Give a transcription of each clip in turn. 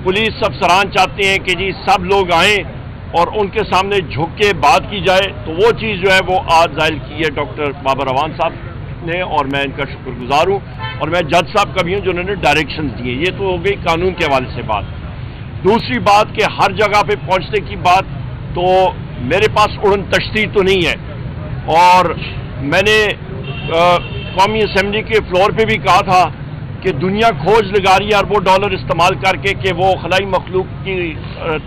Police अफसरान चाहते हैं कि जी सब लोग आएँ और उनके सामने झुक के बात की जाए, तो वो चीज़ जो है वो आज जाहिर की है डॉक्टर बाबर रवान साहब ने, और मैं इनका शुक्रगुजार हूँ। और मैं जज साहब का भी हूँ जिन्होंने डायरेक्शंस दिए। ये तो हो गई कानून के हवाले से बात। दूसरी बात कि हर जगह पे पहुँचने की बात, तो मेरे पास उड़न तश्ती तो नहीं है, और मैंने कौमी असम्बली के फ्लोर पे भी कहा था कि दुनिया खोज लगा रही है अरबों डॉलर इस्तेमाल करके कि वो खलाई मखलूक की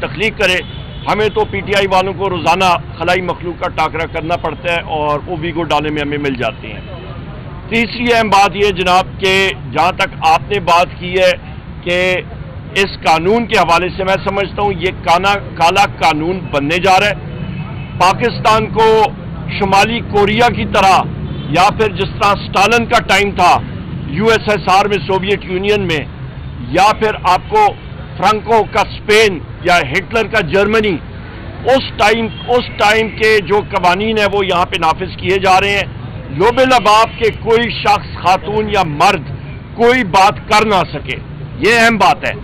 तख्लीक करे। हमें तो पीटीआई वालों को रोज़ाना खलाई मखलूक का टाकरा करना पड़ता है और वो वीगो डाले में हमें मिल जाती हैं। तीसरी अहम बात यह जनाब कि जहाँ तक आपने बात की है कि इस कानून के हवाले से, मैं समझता हूँ ये काला कानून बनने जा रहा है। पाकिस्तान को शुमाली कोरिया की तरह, या फिर जिस तरह स्टालिन का टाइम था यूएसएसआर में, सोवियत यूनियन में, या फिर आपको फ्रांको का स्पेन या हिटलर का जर्मनी, उस टाइम के जो कवानीन है वो यहाँ पे नाफिज किए जा रहे हैं। लोबे लबाब के कोई शख्स, खातून या मर्द कोई बात कर ना सके, ये अहम बात है।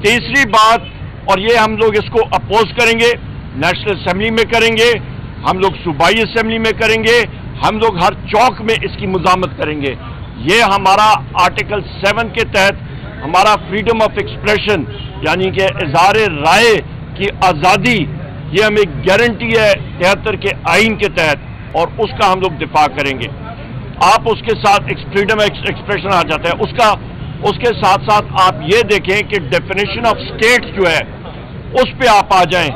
तीसरी बात, और ये हम लोग इसको अपोज करेंगे, नेशनल असेंबली में करेंगे, हम लोग सूबाई असेंबली में करेंगे, हम लोग हर चौक में इसकी मुजामत करेंगे। ये हमारा आर्टिकल 7 के तहत हमारा फ्रीडम ऑफ एक्सप्रेशन यानी कि इज़हार राय की आज़ादी, ये हमें गारंटी है 73 के आइन के तहत, और उसका हम लोग दिफा करेंगे। आप उसके साथ फ्रीडम एक्सप्रेशन आ जाता है, उसके साथ साथ आप ये देखें कि डेफिनेशन ऑफ स्टेट जो है उस पे आप आ जाएं,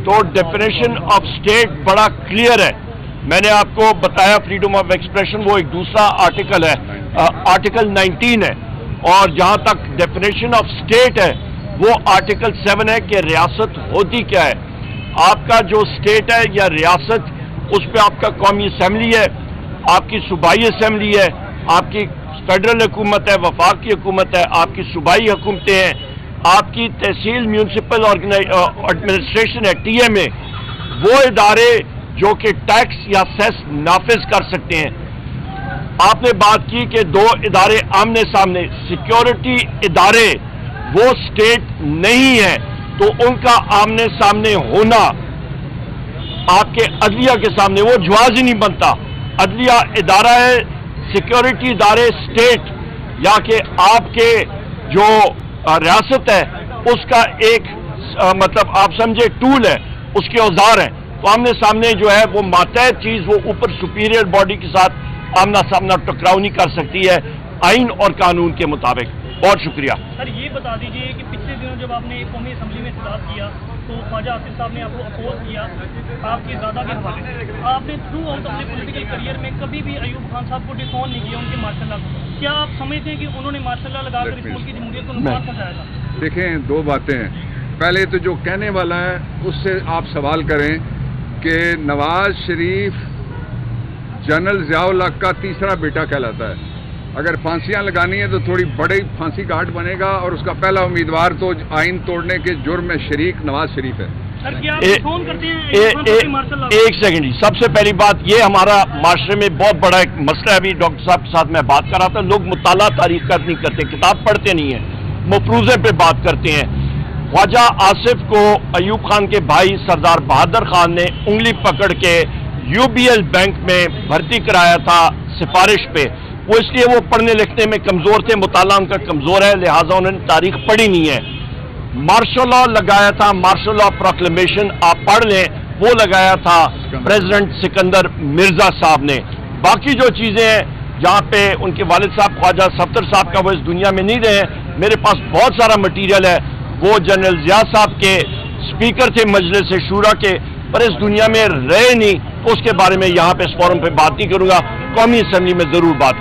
तो डेफिनेशन ऑफ स्टेट बड़ा क्लियर है। मैंने आपको बताया फ्रीडम ऑफ एक्सप्रेशन वो एक दूसरा आर्टिकल है, आर्टिकल 19 है, और जहां तक डेफिनेशन ऑफ स्टेट है वो आर्टिकल 7 है कि रियासत होती क्या है। आपका जो स्टेट है या रियासत, उस पर आपका कौमी असम्बली है, आपकी सूबाई असम्बली है, आपकी फेडरल हुकूमत है, वफाक की हुकूमत है, आपकी सूबाई हुकूमतें हैं, आपकी तहसील म्यूनसिपल एडमिनिस्ट्रेशन है, TMA, वो इदारे जो कि टैक्स या सेस नाफिज कर सकते हैं। आपने बात की कि दो इदारे आमने सामने, सिक्योरिटी इदारे वो स्टेट नहीं है, तो उनका आमने सामने होना आपके अदलिया के सामने वो जवाज ही नहीं बनता। अदलिया इदारा है, सिक्योरिटी इदारे स्टेट या कि आपके जो रियासत है उसका एक मतलब आप समझे टूल है, उसके औजार हैं। तो आमने सामने जो है वो मातहत चीज़, वो ऊपर सुपीरियर बॉडी के साथ आमना सामना टकराव नहीं कर सकती है आइन और कानून के मुताबिक। बहुत शुक्रिया। सर ये बता दीजिए कि पिछले दिनों जब आपने कौमी असम्बली में खिताब किया तो ख्वाजा आसिफ साहब ने आपको अपोज किया आपकी ज़्यादा के हवाले से। आपने थ्रू आउट अपने पॉलिटिकल करियर में कभी भी अयूब खान साहब को डिसऑन नहीं किया उनके मार्शल लॉ को। क्या आप समझते हैं कि उन्होंने मार्शल लॉ लगाकर इस मुल्क की जमहूरियत को नुकसान पहुंचाया था? देखें, दो बातें हैं। पहले तो जो कहने वाला है उससे आप सवाल करें कि नवाज शरीफ जनरल ज़िया-उल हक का तीसरा बेटा कहलाता है। अगर फांसियां लगानी है तो थोड़ी बड़ी फांसी घाट बनेगा, और उसका पहला उम्मीदवार तो आइन तोड़ने के जुर्म में शरीक नवाज शरीफ है। एक सेकंड जी, सबसे पहली बात ये हमारा माशरे में बहुत बड़ा एक मसला है। अभी डॉक्टर साहब के साथ मैं बात कर रहा था, लोग मुताला तारीख का नहीं करते, किताब पढ़ते नहीं है, मफरूजे पे बात करते हैं। ख्वाजा आसिफ को अयूब खान के भाई सरदार बहादुर खान ने उंगली पकड़ के UBL बैंक में भर्ती कराया था सिफारिश पे। वो इसलिए वो पढ़ने लिखने में कमज़ोर थे, मुताला उनका कमज़ोर है, लिहाजा उन्होंने तारीख पढ़ी नहीं है। मार्शल लॉ लगाया था, मार्शल लॉ प्रोक्लेमेशन आप पढ़ लें, वो लगाया था प्रेसिडेंट सिकंदर मिर्जा साहब ने। बाकी जो चीज़ें हैं जहाँ पे उनके वालिद साहब ख्वाजा सफ्तर साहब का वो इस दुनिया में नहीं रहे, मेरे पास बहुत सारा मटीरियल है। वो जनरल ज़िया साहब के स्पीकर थे मजलिस शूरा के, पर इस दुनिया में रहे नहीं, तो उसके बारे में यहाँ पे इस फोरम पे बात नहीं करूँगा, कौमी असम्बली में ज़रूर बात करूँगा।